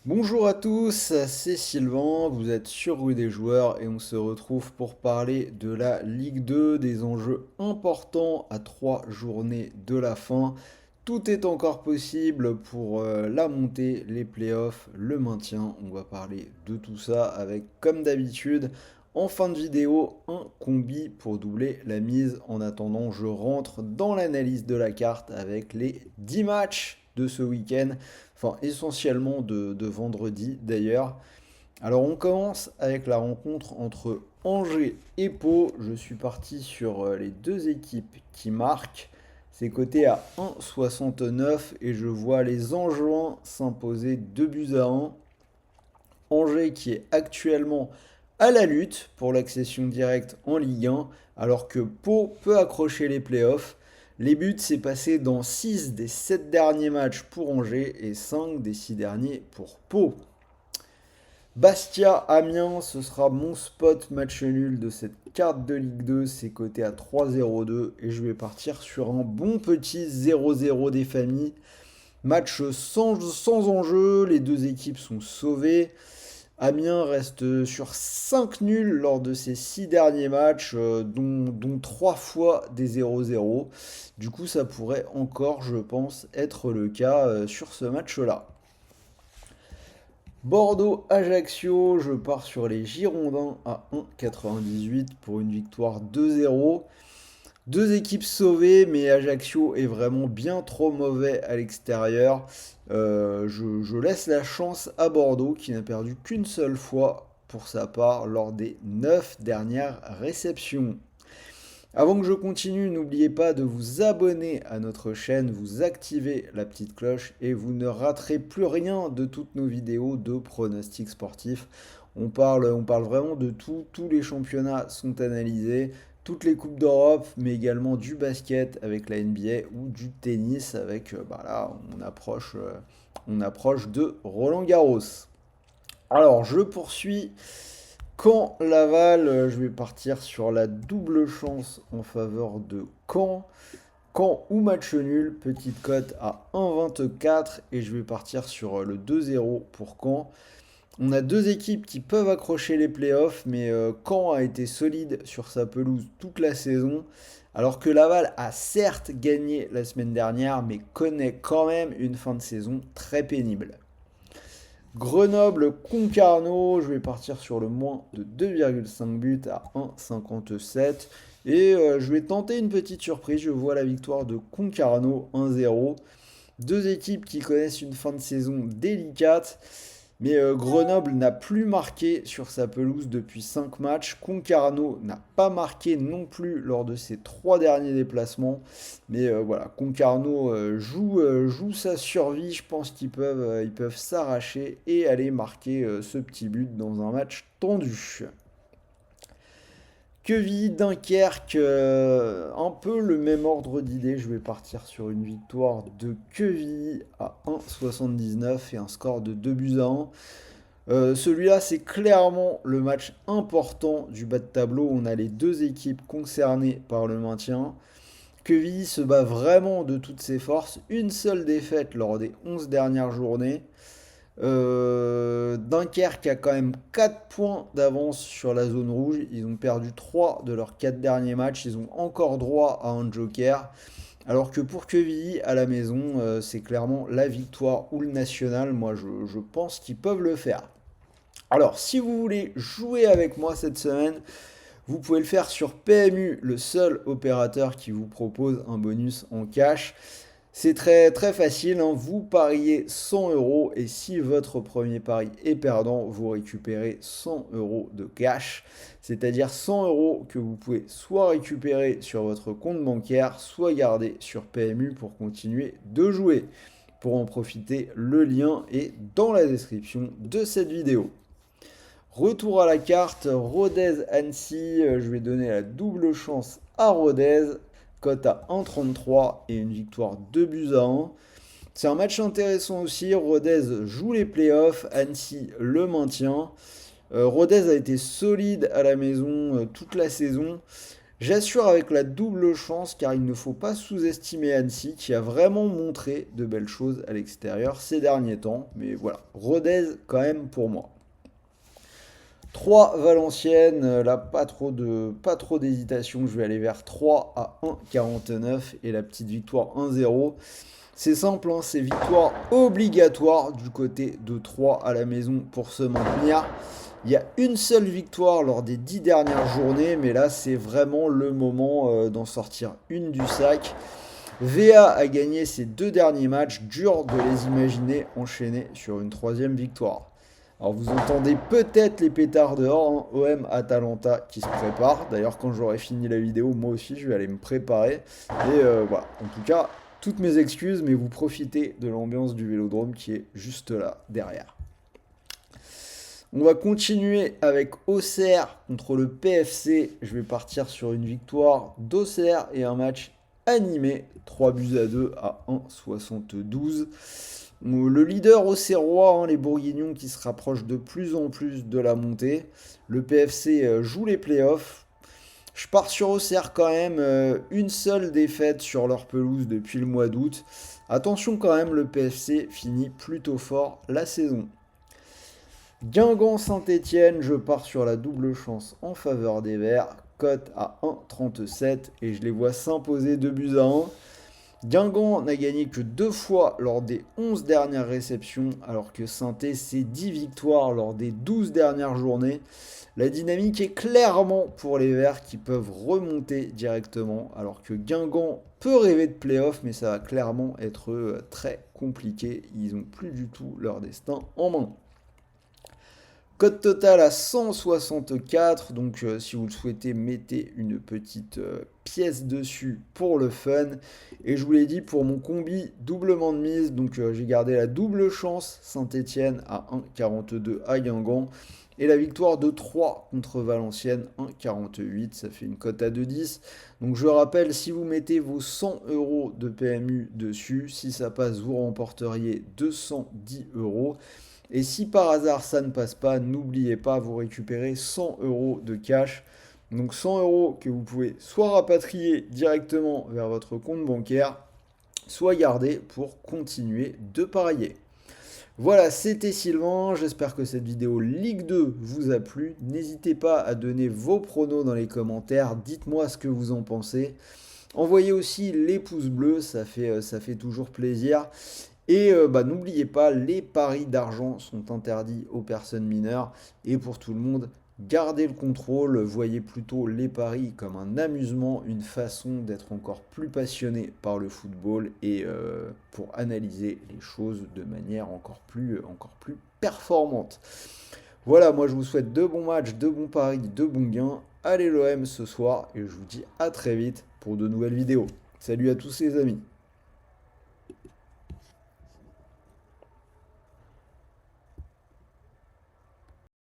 Bonjour à tous, c'est Sylvain, vous êtes sur Rue des Joueurs et on se retrouve pour parler de la Ligue 2, des enjeux importants à 3 journées de la fin. Tout est encore possible pour la montée, les playoffs, le maintien. On va parler de tout ça avec, comme d'habitude, en fin de vidéo, un combi pour doubler la mise. En attendant, je rentre dans l'analyse de la carte avec les 10 matchs de ce week-end, enfin essentiellement de vendredi d'ailleurs. Alors on commence avec la rencontre entre Angers et Pau. Je suis parti sur les deux équipes qui marquent. C'est coté à 1,69 et je vois les Angevins s'imposer 2 buts à 1. Angers qui est actuellement à la lutte pour l'accession directe en Ligue 1, alors que Pau peut accrocher les playoffs. Les buts, s'est passé dans 6 des 7 derniers matchs pour Angers et 5 des 6 derniers pour Pau. Bastia-Amiens, ce sera mon spot match nul de cette carte de Ligue 2, c'est coté à 3,02 et je vais partir sur un bon petit 0-0 des familles. Match sans enjeu, les deux équipes sont sauvées. Amiens reste sur 5 nuls lors de ses 6 derniers matchs, dont 3 fois des 0-0. Du coup, ça pourrait encore, je pense, être le cas sur ce match-là. Bordeaux-Ajaccio, je pars sur les Girondins à 1,98 pour une victoire 2-0. Deux équipes sauvées, mais Ajaccio est vraiment bien trop mauvais à l'extérieur. Je laisse la chance à Bordeaux qui n'a perdu qu'une seule fois pour sa part lors des 9 dernières réceptions. Avant que je continue, n'oubliez pas de vous abonner à notre chaîne, vous activez la petite cloche et vous ne raterez plus rien de toutes nos vidéos de pronostics sportifs. On parle vraiment de tout, tous les championnats sont analysés, toutes les coupes d'Europe, mais également du basket avec la NBA ou du tennis avec, bah là, on approche de Roland Garros. Alors, je poursuis. Caen Laval, je vais partir sur la double chance en faveur de Caen. Caen ou match nul, petite cote à 1,24 et je vais partir sur le 2-0 pour Caen. On a deux équipes qui peuvent accrocher les playoffs, mais Caen a été solide sur sa pelouse toute la saison, alors que Laval a certes gagné la semaine dernière, mais connaît quand même une fin de saison très pénible. Grenoble-Concarneau, je vais partir sur le moins de 2,5 buts à 1,57. Et je vais tenter une petite surprise. Je vois la victoire de Concarneau 1-0. Deux équipes qui connaissent une fin de saison délicate. Mais Grenoble n'a plus marqué sur sa pelouse depuis 5 matchs. Concarneau n'a pas marqué non plus lors de ses 3 derniers déplacements. Mais voilà, Concarneau joue sa survie. Je pense qu'ils peuvent s'arracher et aller marquer ce petit but dans un match tendu. Queville, Dunkerque, un peu le même ordre d'idée. Je vais partir sur une victoire de Queville à 1,79 et un score de 2 buts à 1. Celui-là, c'est clairement le match important du bas de tableau. On a les deux équipes concernées par le maintien. Queville se bat vraiment de toutes ses forces. Une seule défaite lors des 11 dernières journées. Dunkerque a quand même 4 points d'avance sur la zone rouge. Ils ont perdu 3 de leurs 4 derniers matchs. Ils ont encore droit à un joker. Alors que pour Quevilly, à la maison, c'est clairement la victoire ou le national. Moi, je pense qu'ils peuvent le faire. Alors, si vous voulez jouer avec moi cette semaine, vous pouvez le faire sur PMU, le seul opérateur qui vous propose un bonus en cash. C'est très très facile, hein. Vous pariez 100 euros et si votre premier pari est perdant, vous récupérez 100 euros de cash. C'est-à-dire 100 euros que vous pouvez soit récupérer sur votre compte bancaire, soit garder sur PMU pour continuer de jouer. Pour en profiter, le lien est dans la description de cette vidéo. Retour à la carte, Rodez-Annecy, je vais donner la double chance à Rodez, cote à 1,33 et une victoire 2 buts à 1. C'est un match intéressant aussi, Rodez joue les playoffs, Annecy le maintient. Rodez a été solide à la maison toute la saison. J'assure avec la double chance car il ne faut pas sous-estimer Annecy qui a vraiment montré de belles choses à l'extérieur ces derniers temps. Mais voilà, Rodez quand même pour moi. 3 Valenciennes, là pas trop d'hésitation, je vais aller vers 3 à 1,49 et la petite victoire 1-0. C'est simple, hein, c'est victoire obligatoire du côté de 3 à la maison pour se maintenir. Il y a une seule victoire lors des 10 dernières journées, mais là c'est vraiment le moment d'en sortir une du sac. VA a gagné ses 2 derniers matchs, dur de les imaginer enchaîner sur une troisième victoire. Alors vous entendez peut-être les pétards dehors, hein, OM Atalanta qui se prépare. D'ailleurs quand j'aurai fini la vidéo, moi aussi je vais aller me préparer. Et voilà, en tout cas, toutes mes excuses, mais vous profitez de l'ambiance du Vélodrome qui est juste là, derrière. On va continuer avec Auxerre contre le PFC. Je vais partir sur une victoire d'Auxerre et un match animé. 3 buts à 2 à 1,72. Le leader auxerrois, hein, les Bourguignons qui se rapprochent de plus en plus de la montée. Le PFC joue les playoffs. Je pars sur Auxerre quand même. Une seule défaite sur leur pelouse depuis le mois d'août. Attention quand même, le PFC finit plutôt fort la saison. Guingamp-Saint-Étienne, je pars sur la double chance en faveur des Verts. Cote à 1,37 et je les vois s'imposer 2 buts à 1. Guingamp n'a gagné que 2 fois lors des 11 dernières réceptions, alors que Saint-Étienne, c'est 10 victoires lors des 12 dernières journées. La dynamique est clairement pour les Verts qui peuvent remonter directement, alors que Guingamp peut rêver de playoff, mais ça va clairement être très compliqué. Ils n'ont plus du tout leur destin en main. Code total à 164, donc si vous le souhaitez, mettez une petite pièce dessus pour le fun. Et je vous l'ai dit, pour mon combi doublement de mise, donc j'ai gardé la double chance Saint-Étienne à 1,42 à Guingamp. Et la victoire de 3 contre Valenciennes, 1,48, ça fait une cote à 2,10. Donc je rappelle, si vous mettez vos 100 euros de PMU dessus, si ça passe, vous remporteriez 210 euros. Et si par hasard ça ne passe pas, n'oubliez pas, vous récupérez 100 euros de cash. Donc 100 euros que vous pouvez soit rapatrier directement vers votre compte bancaire, soit garder pour continuer de parier. Voilà, c'était Sylvain, j'espère que cette vidéo Ligue 2 vous a plu. N'hésitez pas à donner vos pronos dans les commentaires, dites-moi ce que vous en pensez. Envoyez aussi les pouces bleus, ça fait toujours plaisir. Et n'oubliez pas, les paris d'argent sont interdits aux personnes mineures. Et pour tout le monde, gardez le contrôle. Voyez plutôt les paris comme un amusement, une façon d'être encore plus passionné par le football et pour analyser les choses de manière encore plus performante. Voilà, moi je vous souhaite de bons matchs, de bons paris, de bons gains. Allez l'OM ce soir et je vous dis à très vite pour de nouvelles vidéos. Salut à tous les amis.